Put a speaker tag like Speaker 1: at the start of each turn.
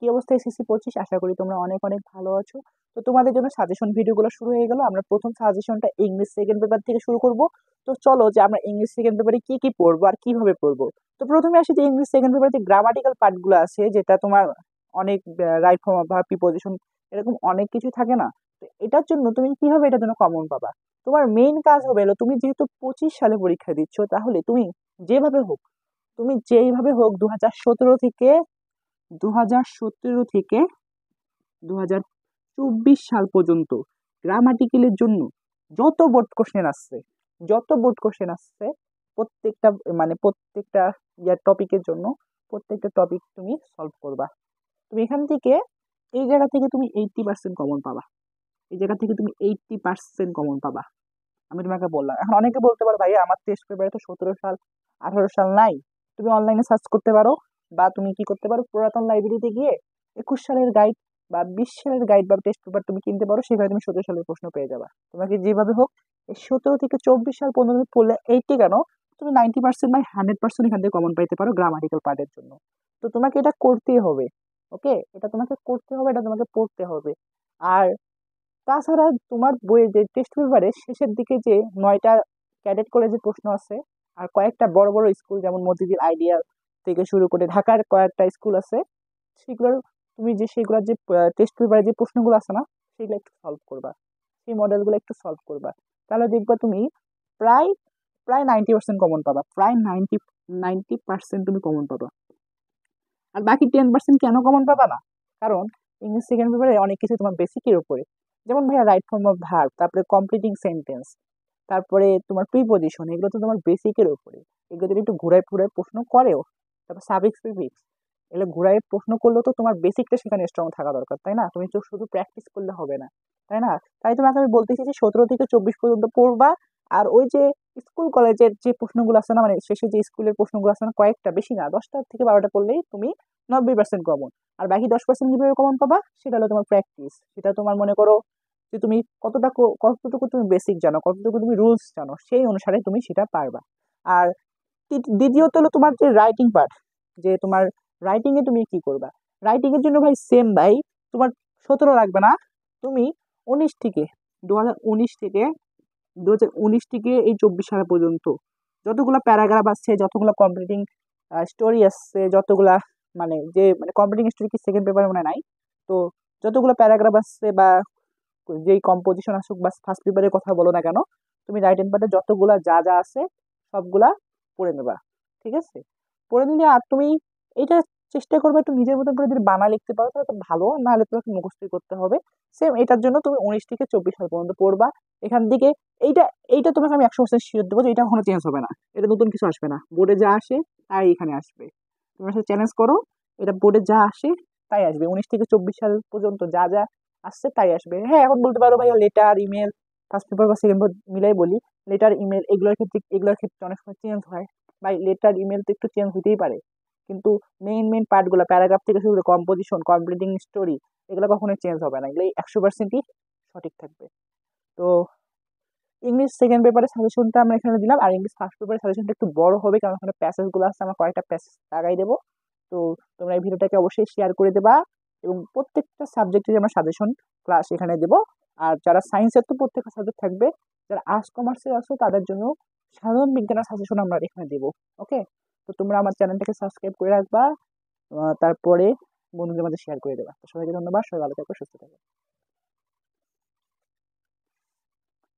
Speaker 1: কি অবস্থা এসএসসি 25? আশা করি তোমরা অনেক অনেক ভালো আছো। তো তোমাদের জন্য সাজেশন ভিডিওগুলো শুরু হয়ে গেল। আমরা প্রথম সাজেশনটা ইংলিশ সেকেন্ড পেপার থেকে শুরু করব। তো চলো যে আমরা ইংলিশ সেকেন্ড পেপারে কি কি পড়বো আর কিভাবে পড়বো। তো প্রথমে আসি যে ইংলিশ সেকেন্ড পেপারে যে গ্রামাটিক্যাল পার্টগুলো আছে, যেটা তোমার অনেক রাইট ফর্ম বা প্রিপোজিশন এরকম অনেক কিছু থাকে না। তো এটার জন্য তুমি কিভাবে এটার জন্য কমন পাবা? তোমার মেইন কাজ হবে হলো, তুমি যেহেতু 25 সালে পরীক্ষা দিচ্ছ, তাহলে তুমি যেভাবে হোক তুমি যেইভাবে হোক 2017 থেকে 2024 সাল পর্যন্ত গ্রামাটিক্যালের জন্য যত বোর্ড কোশ্চেন আসছে যত বোর্ড কোশ্চেন আসছে প্রত্যেকটা প্রত্যেকটা টপিকের জন্য প্রত্যেকটা টপিক তুমি সলভ করবা। তুমি এখান থেকে এই জায়গা থেকে তুমি 80% কমন পাবা। এই জায়গা থেকে তুমি 80% কমন পাবা। আমি তোমাকে বললাম। এখন অনেকে বলতে পারো, ভাই আমার টেস্ট পেপারে তো 17 সাল 18 সাল নাই। তুমি অনলাইনে সার্চ করতে পারো, বা তুমি কি করতে পারো, পুরাতন লাইব্রেরিতে গিয়ে 21 সালের গাইড বা 20 সালের গাইড বা টেস্ট পেপার তুমি কিনতে পারো, সেখানে তুমি 17 সালের প্রশ্ন পেয়ে যাবা। তোমাকে যেভাবে হোক এই 17 থেকে 24 সাল পর্যন্ত তুমি পড়লে 80 কেন, তুমি 90% বা 100% এখান থেকে কমন পাইতে পারো গ্রামাটিক্যাল পার্টের জন্য। তো তোমাকে এটা করতেই হবে। ওকে, এটা তোমাকে করতে হবে, এটা তোমাকে পড়তে হবে। আর তাছাড়া তোমার বইয়ে যে টেস্ট পেপারের শেষের দিকে যে 9টা ক্যাডেট কলেজের প্রশ্ন আছে, আর কয়েকটা বড় বড় স্কুল যেমন মতিঝিল আইডিয়াল থেকে শুরু করে ঢাকার কয়েকটা স্কুল আছে, সেগুলোর তুমি যে সেগুলোর যে টেস্ট পেপারে যে প্রশ্নগুলো আছে না, সেগুলো একটু সলভ করবা, সেই মডেলগুলো একটু সলভ করবা। তাহলে দেখবা তুমি প্রায় প্রায় 90% কমন পাবা, প্রায় 90% তুমি কমন পাবা। আর বাকি 10% কেন কমন পাবা না? কারণ ইংলিশ সেকেন্ড পেপারে অনেক কিছু তোমার বেসিকের উপরে, যেমন ভাইয়া রাইট ফর্ম অফ ভার্ব, তারপরে কমপ্লিটিং সেন্টেন্স, তারপরে তোমার প্রিপজিশন, এগুলো তো তোমার বেসিকের উপরে। এগুলো যদি একটু ঘুরায় ঘুরায় প্রশ্ন করেও, তারপর সাফিক্স প্রিফিক্স, এগুলো ঘুরায় প্রশ্ন করলেও তো তোমার বেসিকটা সেখানে স্ট্রং থাকা দরকার, তাই না? তুমি তো শুধু প্র্যাকটিস করলে হবে না, তাই না? তাই তোমাকে আমি বলতেছি যে 17 থেকে 24 পর্যন্ত পড়বা। আর ওই যে স্কুল কলেজের যে প্রশ্নগুলো আছে না, মানে শেষে যে স্কুলের প্রশ্নগুলো আছে না, কয়েকটা, বেশি না, 10টা থেকে 12টা করলেই তুমি 90% কমন। আর বাকি 10% কিভাবে কমন পাবা, সেটা হলো তোমার প্র্যাকটিস। সেটা তোমার মনে করো যে তুমি কতটুকু তুমি বেসিক জানো, কতটুকু তুমি রুলস জানো, সেই অনুসারে তুমি সেটা পারবা। আর দ্বিতীয়ত হলো তোমার যে রাইটিং পার্ট, যে তোমার রাইটিং এ তুমি কি করবা। রাইটিং এর জন্য ভাই সেম ভাই, তোমার 17 লাগবে না, তুমি 2019 থেকে এই 24 সাল পর্যন্ত যতগুলো প্যারাগ্রাফ আসছে, যতগুলো কমপ্লিটিং স্টোরি আসছে, যতগুলা কমপ্লিটিং স্টোরি কি সেকেন্ড পেপারে মনে নাই, তো যতগুলো প্যারাগ্রাফ আসছে বা যেই কম্পোজিশন আসুক বা ফার্স্ট পেপারের কথা বলো না কেন, তুমি রাইট হ্যান্ড পার্টে যতগুলা যা যা আছে সবগুলা পড়ে নেবা। ঠিক আছে? পড়ে নিলে আর তুমি এটা চেষ্টা করবে একটু নিজের মতন করে, যদি বানা লিখতে পারো তাহলে তো ভালো, না হলে তোমাকে মুখস্থই করতে হবে। সেম এটার জন্য তুমি 19 থেকে 24 সাল পর্যন্ত পড়বা। এখান থেকে এইটা এইটা তোমাকে আমি 100% শিওর দেবো যে এটা কখনো চেঞ্জ হবে না, এটা নতুন কিছু আসবে না, বোর্ডে যা আসে তাই এখানে আসবে। তুমি সাথে চ্যালেঞ্জ করো, এটা বোর্ডে যা আসে তাই আসবে, 19 থেকে 24 সাল পর্যন্ত যা যা আসছে তাই আসবে। হ্যাঁ, এখন বলতে পারো ভাইয়া লেটার ইমেল, ফার্স্ট পেপার বা সেকেন্ড পেপার মিলাই বলি, লেটার ইমেল এগুলোর ক্ষেত্রে অনেক সময় চেঞ্জ হয়। ভাই লেটার ইমেল তো একটু চেঞ্জ হতেই পারে, কিন্তু মেইন মেইন পার্টগুলো, প্যারাগ্রাফ থেকে শুরু করে কম্পোজিশন, কমপ্লিটিং স্টোরি, এগুলো কখনোই চেঞ্জ হবে না, এগুলো 100%ই সঠিক থাকবে। তো ইংলিশ সেকেন্ড পেপারের সাজেশনটা আমরা এখানে দিলাম, আর ইংলিশ ফার্স্ট পেপারের সাজেশনটা একটু বড় হবে, কারণ ওখানে প্যাসেজগুলো আছে, আমরা কয়েকটা প্যাসেজ লাগাই দেবো। তো তোমরা এই ভিডিওটাকে অবশ্যই শেয়ার করে দেবা, এবং প্রত্যেকটা সাবজেক্টের আমরা সাজেশন ক্লাস এখানে দেবো। আর যারা সায়েন্সের তো প্রত্যেকটা সাবজেক্ট থাকবে, যারা আর্টস কমার্সের আছো তাদের জন্য সাধারণ বিজ্ঞানের সাজেশন আমরা এখানে দেবো। ওকে, তো তোমরা আমার চ্যানেলটাকে সাবস্ক্রাইব করে রাখবা, তারপরে বন্ধুদের মাঝে শেয়ার করে দেবা। তো সবাইকে ধন্যবাদ, সবাই ভালো থাকবে, সুস্থ থাকবে।